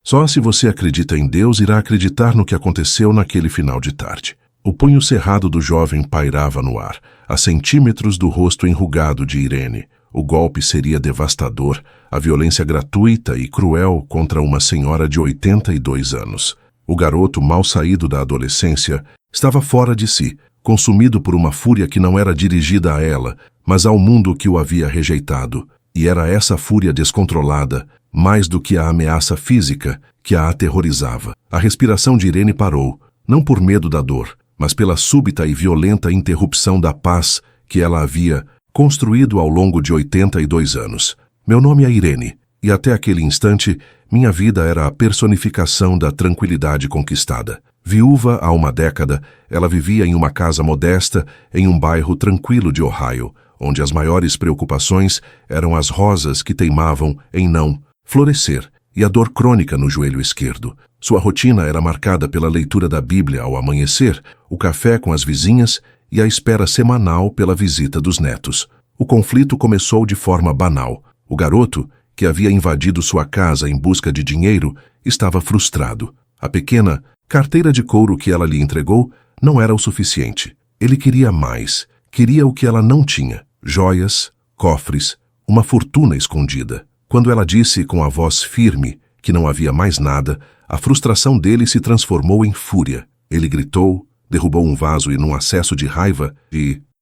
Só se você acredita em Deus irá acreditar no que aconteceu naquele final de tarde. O punho cerrado do jovem pairava no ar, a centímetros do rosto enrugado de Irene. O golpe seria devastador, a violência gratuita e cruel contra uma senhora de 82 anos. O garoto, mal saído da adolescência, estava fora de si, consumido por uma fúria que não era dirigida a ela, mas ao mundo que o havia rejeitado. E era essa fúria descontrolada, mais do que a ameaça física, que a aterrorizava. A respiração de Irene parou, não por medo da dor, mas pela súbita e violenta interrupção da paz que ela havia construído ao longo de 82 anos. Meu nome é Irene, e até aquele instante, minha vida era a personificação da tranquilidade conquistada. Viúva há uma década, ela vivia em uma casa modesta em um bairro tranquilo de Ohio, onde as maiores preocupações eram as rosas que teimavam em não florescer e a dor crônica no joelho esquerdo. Sua rotina era marcada pela leitura da Bíblia ao amanhecer, o café com as vizinhas e a espera semanal pela visita dos netos. O conflito começou de forma banal. O garoto, que havia invadido sua casa em busca de dinheiro, estava frustrado. A pequena carteira de couro que ela lhe entregou não era o suficiente. Ele queria mais. Queria o que ela não tinha: joias, cofres, uma fortuna escondida. Quando ela disse com a voz firme que não havia mais nada, a frustração dele se transformou em fúria. Ele gritou, derrubou um vaso e, num acesso de raiva,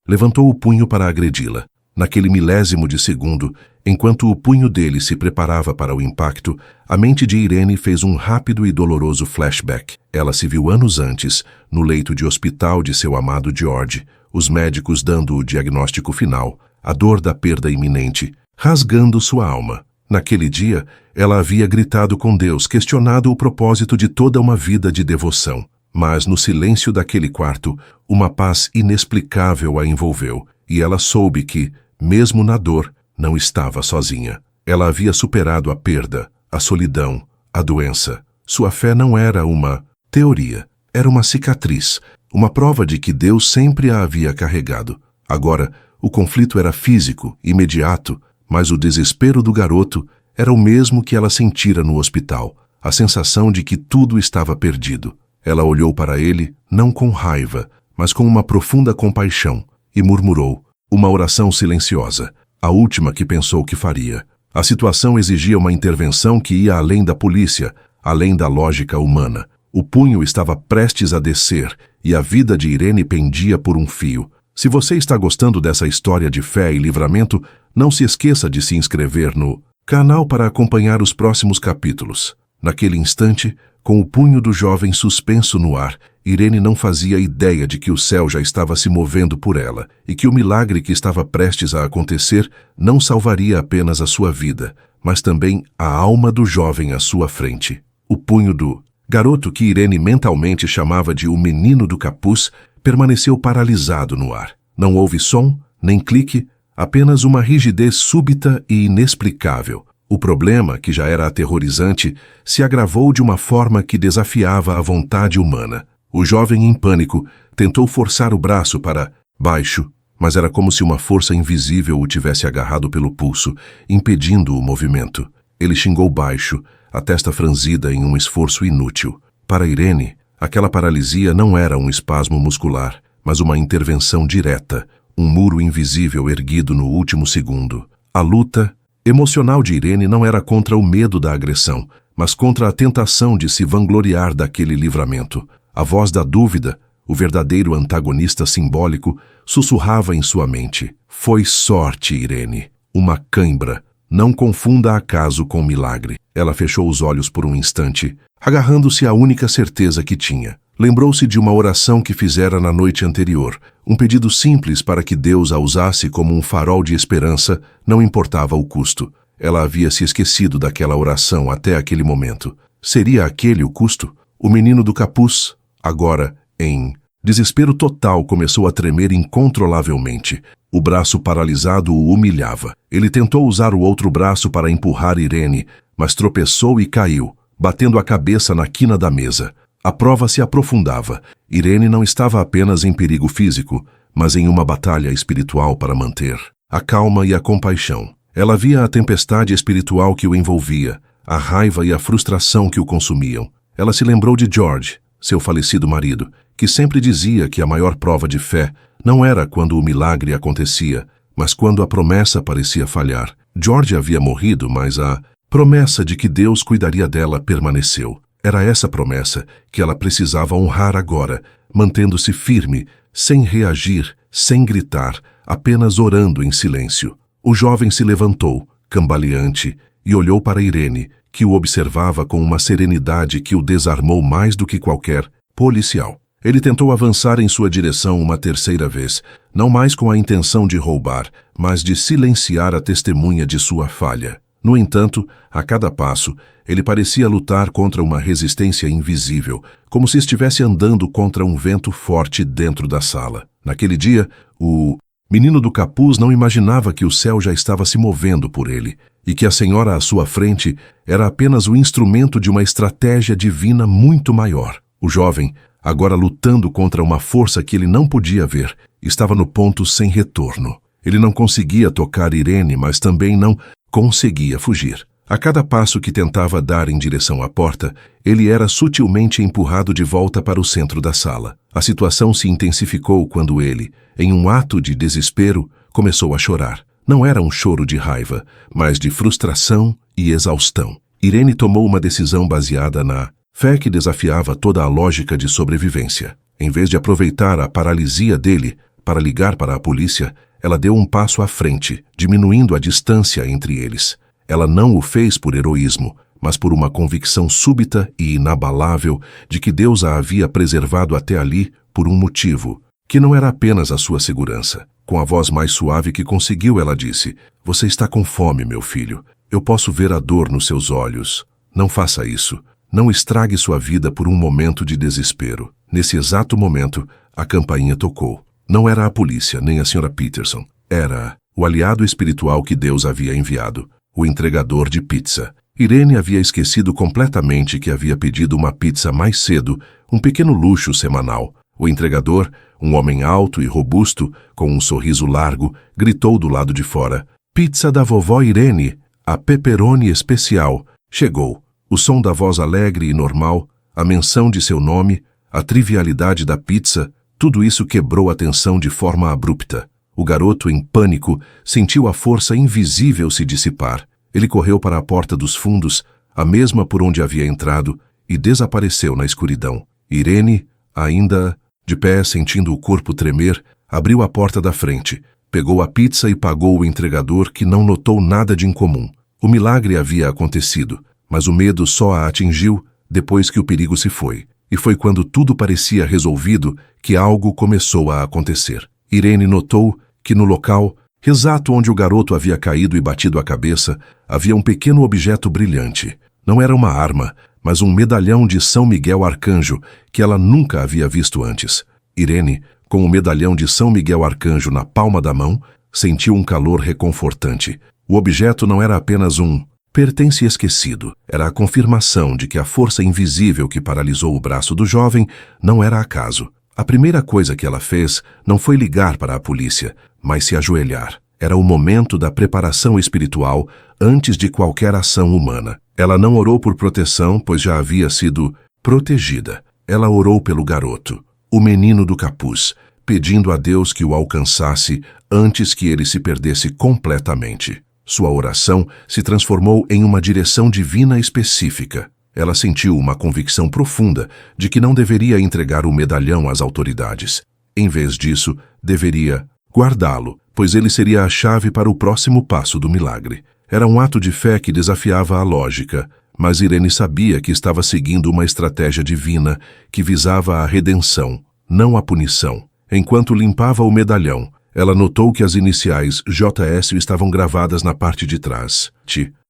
levantou o punho para agredi-la. Naquele milésimo de segundo, enquanto o punho dele se preparava para o impacto, a mente de Irene fez um rápido e doloroso flashback. Ela se viu anos antes, no leito de hospital de seu amado George, os médicos dando o diagnóstico final, a dor da perda iminente, rasgando sua alma. Naquele dia, ela havia gritado com Deus, questionado o propósito de toda uma vida de devoção. Mas no silêncio daquele quarto, uma paz inexplicável a envolveu, e ela soube que, mesmo na dor, não estava sozinha. Ela havia superado a perda, a solidão, a doença. Sua fé não era uma teoria, era uma cicatriz, uma prova de que Deus sempre a havia carregado. Agora, o conflito era físico, imediato, mas o desespero do garoto era o mesmo que ela sentira no hospital, a sensação de que tudo estava perdido. Ela olhou para ele, não com raiva, mas com uma profunda compaixão, e murmurou, uma oração silenciosa, a última que pensou que faria. A situação exigia uma intervenção que ia além da polícia, além da lógica humana. O punho estava prestes a descer, e a vida de Irene pendia por um fio. Se você está gostando dessa história de fé e livramento, não se esqueça de se inscrever no canal para acompanhar os próximos capítulos. Naquele instante, com o punho do jovem suspenso no ar, Irene não fazia ideia de que o céu já estava se movendo por ela e que o milagre que estava prestes a acontecer não salvaria apenas a sua vida, mas também a alma do jovem à sua frente. O punho do garoto, que Irene mentalmente chamava de o menino do capuz, permaneceu paralisado no ar. Não houve som, nem clique, apenas uma rigidez súbita e inexplicável. O problema, que já era aterrorizante, se agravou de uma forma que desafiava a vontade humana. O jovem, em pânico, tentou forçar o braço para baixo, mas era como se uma força invisível o tivesse agarrado pelo pulso, impedindo o movimento. Ele xingou baixo, a testa franzida em um esforço inútil. Para Irene, aquela paralisia não era um espasmo muscular, mas uma intervenção direta, um muro invisível erguido no último segundo. A luta emocional de Irene não era contra o medo da agressão, mas contra a tentação de se vangloriar daquele livramento. A voz da dúvida, o verdadeiro antagonista simbólico, sussurrava em sua mente. Foi sorte, Irene. Uma cãibra. Não confunda acaso com milagre. Ela fechou os olhos por um instante, agarrando-se à única certeza que tinha. Lembrou-se de uma oração que fizera na noite anterior, um pedido simples para que Deus a usasse como um farol de esperança, não importava o custo. Ela havia se esquecido daquela oração até aquele momento. Seria aquele o custo? O menino do capuz, agora, em desespero total, começou a tremer incontrolavelmente. O braço paralisado o humilhava. Ele tentou usar o outro braço para empurrar Irene, mas tropeçou e caiu, batendo a cabeça na quina da mesa. A prova se aprofundava. Irene não estava apenas em perigo físico, mas em uma batalha espiritual para manter a calma e a compaixão. Ela via a tempestade espiritual que o envolvia, a raiva e a frustração que o consumiam. Ela se lembrou de George, seu falecido marido, que sempre dizia que a maior prova de fé não era quando o milagre acontecia, mas quando a promessa parecia falhar. George havia morrido, mas a promessa de que Deus cuidaria dela permaneceu. Era essa promessa que ela precisava honrar agora, mantendo-se firme, sem reagir, sem gritar, apenas orando em silêncio. O jovem se levantou, cambaleante, e olhou para Irene, que o observava com uma serenidade que o desarmou mais do que qualquer policial. Ele tentou avançar em sua direção uma terceira vez, não mais com a intenção de roubar, mas de silenciar a testemunha de sua falha. No entanto, a cada passo, ele parecia lutar contra uma resistência invisível, como se estivesse andando contra um vento forte dentro da sala. Naquele dia, o menino do capuz não imaginava que o céu já estava se movendo por ele, e que a senhora à sua frente era apenas o instrumento de uma estratégia divina muito maior. O jovem, agora lutando contra uma força que ele não podia ver, estava no ponto sem retorno. Ele não conseguia tocar Irene, mas também não conseguia fugir. A cada passo que tentava dar em direção à porta, ele era sutilmente empurrado de volta para o centro da sala. A situação se intensificou quando ele, em um ato de desespero, começou a chorar. Não era um choro de raiva, mas de frustração e exaustão. Irene tomou uma decisão baseada na fé que desafiava toda a lógica de sobrevivência. Em vez de aproveitar a paralisia dele para ligar para a polícia, ela deu um passo à frente, diminuindo a distância entre eles. Ela não o fez por heroísmo, mas por uma convicção súbita e inabalável de que Deus a havia preservado até ali por um motivo, que não era apenas a sua segurança. Com a voz mais suave que conseguiu, ela disse: "Você está com fome, meu filho. Eu posso ver a dor nos seus olhos. Não faça isso. Não estrague sua vida por um momento de desespero." Nesse exato momento, a campainha tocou. Não era a polícia, nem a Sra. Peterson. Era o aliado espiritual que Deus havia enviado, o entregador de pizza. Irene havia esquecido completamente que havia pedido uma pizza mais cedo, um pequeno luxo semanal. O entregador, um homem alto e robusto, com um sorriso largo, gritou do lado de fora: "Pizza da vovó Irene, a pepperoni especial." Chegou. O som da voz alegre e normal, a menção de seu nome, a trivialidade da pizza, tudo isso quebrou a tensão de forma abrupta. O garoto, em pânico, sentiu a força invisível se dissipar. Ele correu para a porta dos fundos, a mesma por onde havia entrado, e desapareceu na escuridão. Irene, ainda de pé, sentindo o corpo tremer, abriu a porta da frente, pegou a pizza e pagou o entregador, que não notou nada de incomum. O milagre havia acontecido, mas o medo só a atingiu depois que o perigo se foi. E foi quando tudo parecia resolvido que algo começou a acontecer. Irene notou que no local, exato onde o garoto havia caído e batido a cabeça, havia um pequeno objeto brilhante. Não era uma arma, mas um medalhão de São Miguel Arcanjo que ela nunca havia visto antes. Irene, com o medalhão de São Miguel Arcanjo na palma da mão, sentiu um calor reconfortante. O objeto não era apenas um pertence esquecido. Era a confirmação de que a força invisível que paralisou o braço do jovem não era acaso. A primeira coisa que ela fez não foi ligar para a polícia, mas se ajoelhar. Era o momento da preparação espiritual antes de qualquer ação humana. Ela não orou por proteção, pois já havia sido protegida. Ela orou pelo garoto, o menino do capuz, pedindo a Deus que o alcançasse antes que ele se perdesse completamente. Sua oração se transformou em uma direção divina específica. Ela sentiu uma convicção profunda de que não deveria entregar o medalhão às autoridades. Em vez disso, deveria guardá-lo, pois ele seria a chave para o próximo passo do milagre. Era um ato de fé que desafiava a lógica, mas Irene sabia que estava seguindo uma estratégia divina que visava a redenção, não a punição. Enquanto limpava o medalhão, ela notou que as iniciais JS estavam gravadas na parte de trás.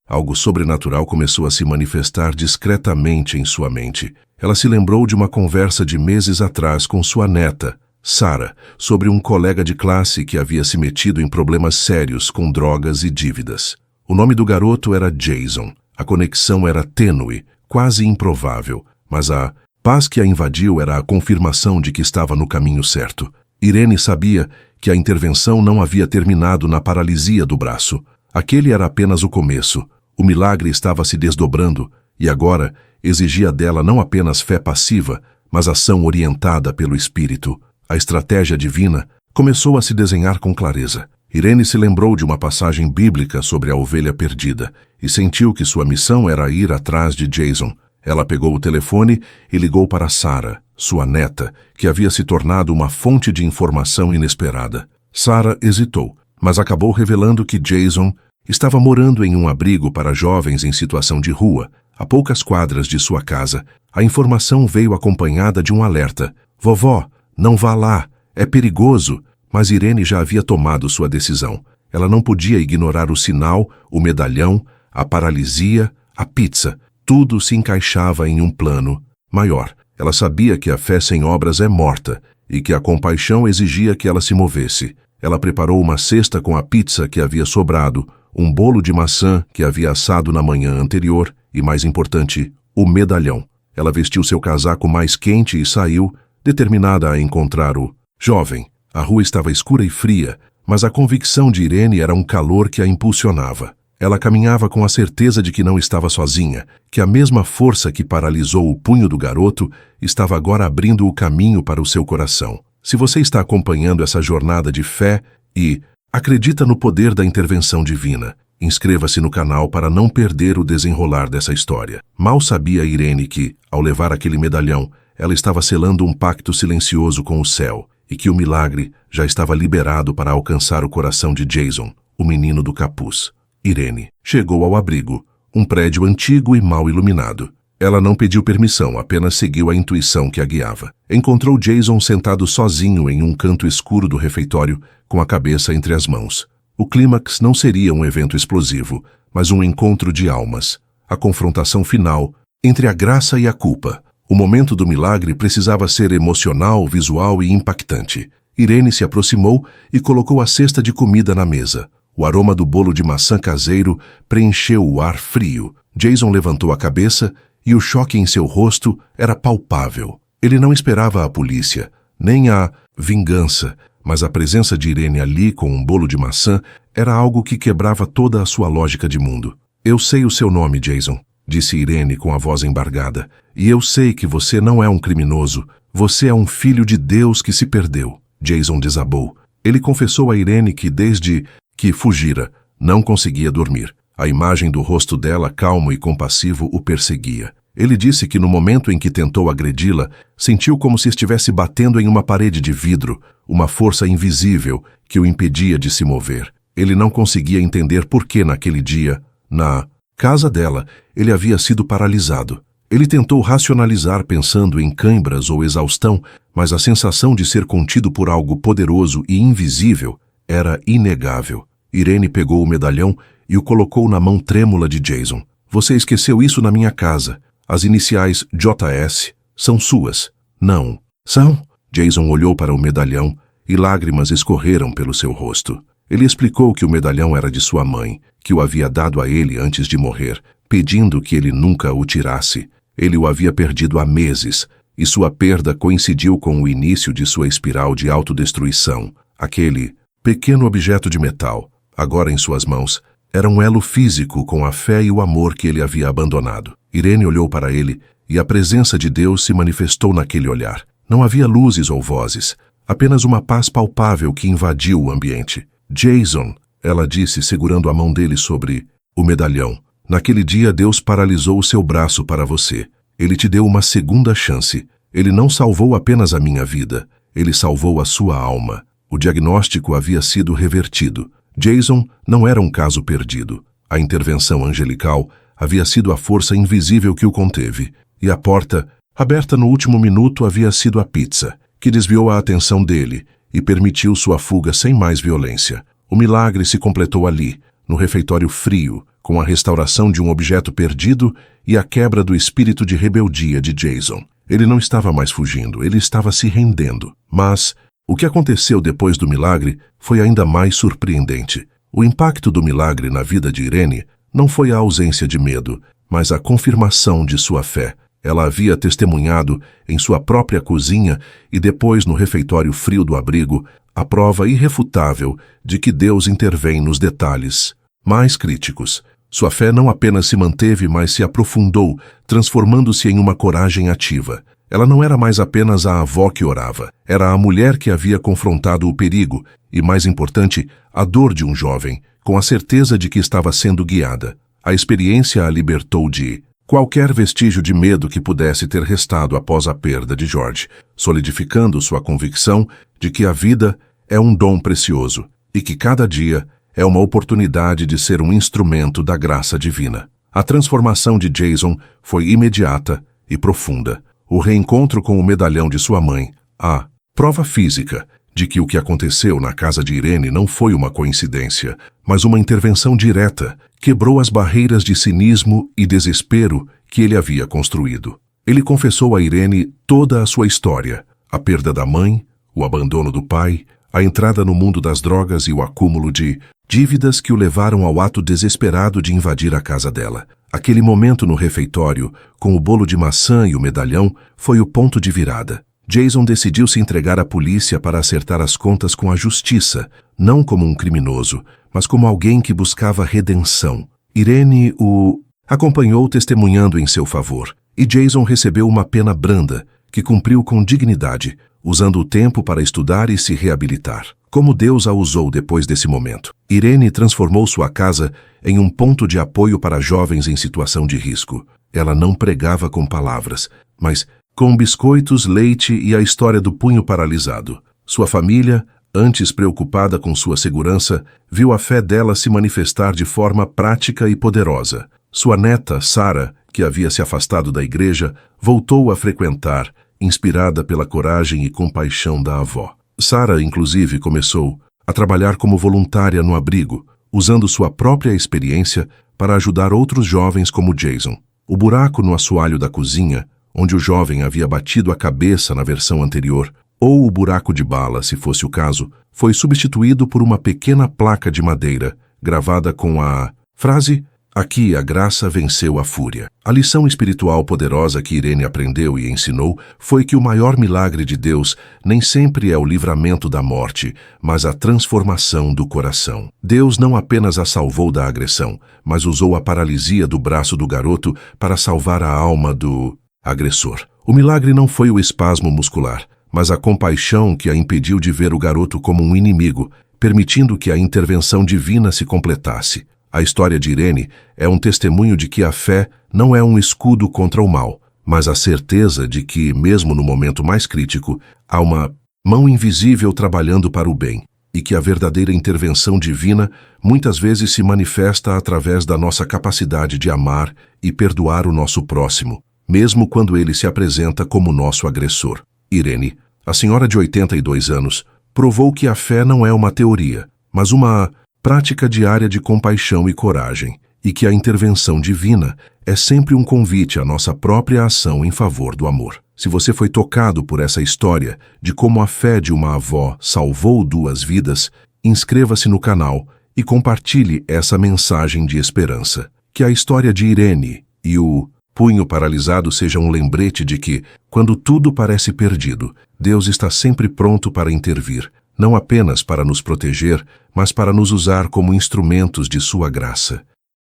Algo sobrenatural começou a se manifestar discretamente em sua mente. Ela se lembrou de uma conversa de meses atrás com sua neta, Sarah, sobre um colega de classe que havia se metido em problemas sérios com drogas e dívidas. O nome do garoto era Jason. A conexão era tênue, quase improvável, mas a paz que a invadiu era a confirmação de que estava no caminho certo. Irene sabia que a intervenção não havia terminado na paralisia do braço. Aquele era apenas o começo. O milagre estava se desdobrando e agora exigia dela não apenas fé passiva, mas ação orientada pelo Espírito. A estratégia divina começou a se desenhar com clareza. Irene se lembrou de uma passagem bíblica sobre a ovelha perdida e sentiu que sua missão era ir atrás de Jason. Ela pegou o telefone e ligou para Sarah, sua neta, que havia se tornado uma fonte de informação inesperada. Sarah hesitou, mas acabou revelando que Jason estava morando em um abrigo para jovens em situação de rua, a poucas quadras de sua casa. A informação veio acompanhada de um alerta. "Vovó, não vá lá, é perigoso." Mas Irene já havia tomado sua decisão. Ela não podia ignorar o sinal, o medalhão, a paralisia, a pizza. Tudo se encaixava em um plano maior. Ela sabia que a fé sem obras é morta e que a compaixão exigia que ela se movesse. Ela preparou uma cesta com a pizza que havia sobrado, um bolo de maçã que havia assado na manhã anterior e, mais importante, o medalhão. Ela vestiu seu casaco mais quente e saiu, determinada a encontrar o jovem. A rua estava escura e fria, mas a convicção de Irene era um calor que a impulsionava. Ela caminhava com a certeza de que não estava sozinha, que a mesma força que paralisou o punho do garoto estava agora abrindo o caminho para o seu coração. Se você está acompanhando essa jornada de fé e acredita no poder da intervenção divina, inscreva-se no canal para não perder o desenrolar dessa história. Mal sabia Irene que, ao levar aquele medalhão, ela estava selando um pacto silencioso com o céu, e que o milagre já estava liberado para alcançar o coração de Jason, o menino do capuz. Irene chegou ao abrigo, um prédio antigo e mal iluminado. Ela não pediu permissão, apenas seguiu a intuição que a guiava. Encontrou Jason sentado sozinho em um canto escuro do refeitório, com a cabeça entre as mãos. O clímax não seria um evento explosivo, mas um encontro de almas. A confrontação final entre a graça e a culpa. O momento do milagre precisava ser emocional, visual e impactante. Irene se aproximou e colocou a cesta de comida na mesa. O aroma do bolo de maçã caseiro preencheu o ar frio. Jason levantou a cabeça e o choque em seu rosto era palpável. Ele não esperava a polícia, nem a vingança, mas a presença de Irene ali com um bolo de maçã era algo que quebrava toda a sua lógica de mundo. "Eu sei o seu nome, Jason", disse Irene com a voz embargada. "E eu sei que você não é um criminoso. Você é um filho de Deus que se perdeu." Jason desabou. Ele confessou a Irene que desde que fugira, não conseguia dormir. A imagem do rosto dela, calmo e compassivo, o perseguia. Ele disse que no momento em que tentou agredi-la, sentiu como se estivesse batendo em uma parede de vidro, uma força invisível que o impedia de se mover. Ele não conseguia entender por que naquele dia, na casa dela, ele havia sido paralisado. Ele tentou racionalizar pensando em câimbras ou exaustão, mas a sensação de ser contido por algo poderoso e invisível era inegável. Irene pegou o medalhão e o colocou na mão trêmula de Jason. "Você esqueceu isso na minha casa. As iniciais JS são suas." "Não." "São?" Jason olhou para o medalhão e lágrimas escorreram pelo seu rosto. Ele explicou que o medalhão era de sua mãe, que o havia dado a ele antes de morrer, pedindo que ele nunca o tirasse. Ele o havia perdido há meses, e sua perda coincidiu com o início de sua espiral de autodestruição. Aquele pequeno objeto de metal, agora em suas mãos, era um elo físico com a fé e o amor que ele havia abandonado. Irene olhou para ele, e a presença de Deus se manifestou naquele olhar. Não havia luzes ou vozes, apenas uma paz palpável que invadiu o ambiente. "Jason", ela disse, segurando a mão dele sobre o medalhão. "Naquele dia Deus paralisou o seu braço para você. Ele te deu uma segunda chance. Ele não salvou apenas a minha vida, ele salvou a sua alma." O diagnóstico havia sido revertido. Jason não era um caso perdido. A intervenção angelical havia sido a força invisível que o conteve, e a porta, aberta no último minuto, havia sido a pizza, que desviou a atenção dele e permitiu sua fuga sem mais violência. O milagre se completou ali, no refeitório frio, com a restauração de um objeto perdido e a quebra do espírito de rebeldia de Jason. Ele não estava mais fugindo, ele estava se rendendo. Mas o que aconteceu depois do milagre foi ainda mais surpreendente. O impacto do milagre na vida de Irene não foi a ausência de medo, mas a confirmação de sua fé. Ela havia testemunhado em sua própria cozinha e depois no refeitório frio do abrigo a prova irrefutável de que Deus intervém nos detalhes mais críticos. Sua fé não apenas se manteve, mas se aprofundou, transformando-se em uma coragem ativa. Ela não era mais apenas a avó que orava, era a mulher que havia confrontado o perigo e, mais importante, a dor de um jovem, com a certeza de que estava sendo guiada. A experiência a libertou de qualquer vestígio de medo que pudesse ter restado após a perda de George, solidificando sua convicção de que a vida é um dom precioso e que cada dia é uma oportunidade de ser um instrumento da graça divina. A transformação de Jason foi imediata e profunda. O reencontro com o medalhão de sua mãe, a prova física de que o que aconteceu na casa de Irene não foi uma coincidência, mas uma intervenção direta, quebrou as barreiras de cinismo e desespero que ele havia construído. Ele confessou a Irene toda a sua história, a perda da mãe, o abandono do pai, a entrada no mundo das drogas e o acúmulo de dívidas que o levaram ao ato desesperado de invadir a casa dela. Aquele momento no refeitório, com o bolo de maçã e o medalhão, foi o ponto de virada. Jason decidiu se entregar à polícia para acertar as contas com a justiça, não como um criminoso, mas como alguém que buscava redenção. Irene o acompanhou testemunhando em seu favor, e Jason recebeu uma pena branda, que cumpriu com dignidade, usando o tempo para estudar e se reabilitar. Como Deus a usou depois desse momento. Irene transformou sua casa em um ponto de apoio para jovens em situação de risco. Ela não pregava com palavras, mas com biscoitos, leite e a história do punho paralisado. Sua família, antes preocupada com sua segurança, viu a fé dela se manifestar de forma prática e poderosa. Sua neta, Sarah, que havia se afastado da igreja, voltou a frequentar, inspirada pela coragem e compaixão da avó. Sarah, inclusive, começou a trabalhar como voluntária no abrigo, usando sua própria experiência para ajudar outros jovens como Jason. O buraco no assoalho da cozinha, onde o jovem havia batido a cabeça na versão anterior, ou o buraco de bala, se fosse o caso, foi substituído por uma pequena placa de madeira, gravada com a frase "Aqui a graça venceu a fúria". A lição espiritual poderosa que Irene aprendeu e ensinou foi que o maior milagre de Deus nem sempre é o livramento da morte, mas a transformação do coração. Deus não apenas a salvou da agressão, mas usou a paralisia do braço do garoto para salvar a alma do agressor. O milagre não foi o espasmo muscular, mas a compaixão que a impediu de ver o garoto como um inimigo, permitindo que a intervenção divina se completasse. A história de Irene é um testemunho de que a fé não é um escudo contra o mal, mas a certeza de que, mesmo no momento mais crítico, há uma mão invisível trabalhando para o bem, e que a verdadeira intervenção divina muitas vezes se manifesta através da nossa capacidade de amar e perdoar o nosso próximo, mesmo quando ele se apresenta como nosso agressor. Irene, a senhora de 82 anos, provou que a fé não é uma teoria, mas uma prática diária de compaixão e coragem, e que a intervenção divina é sempre um convite à nossa própria ação em favor do amor. Se você foi tocado por essa história de como a fé de uma avó salvou 2 vidas, inscreva-se no canal e compartilhe essa mensagem de esperança. Que a história de Irene e o punho paralisado seja um lembrete de que, quando tudo parece perdido, Deus está sempre pronto para intervir, não apenas para nos proteger, mas para nos usar como instrumentos de sua graça.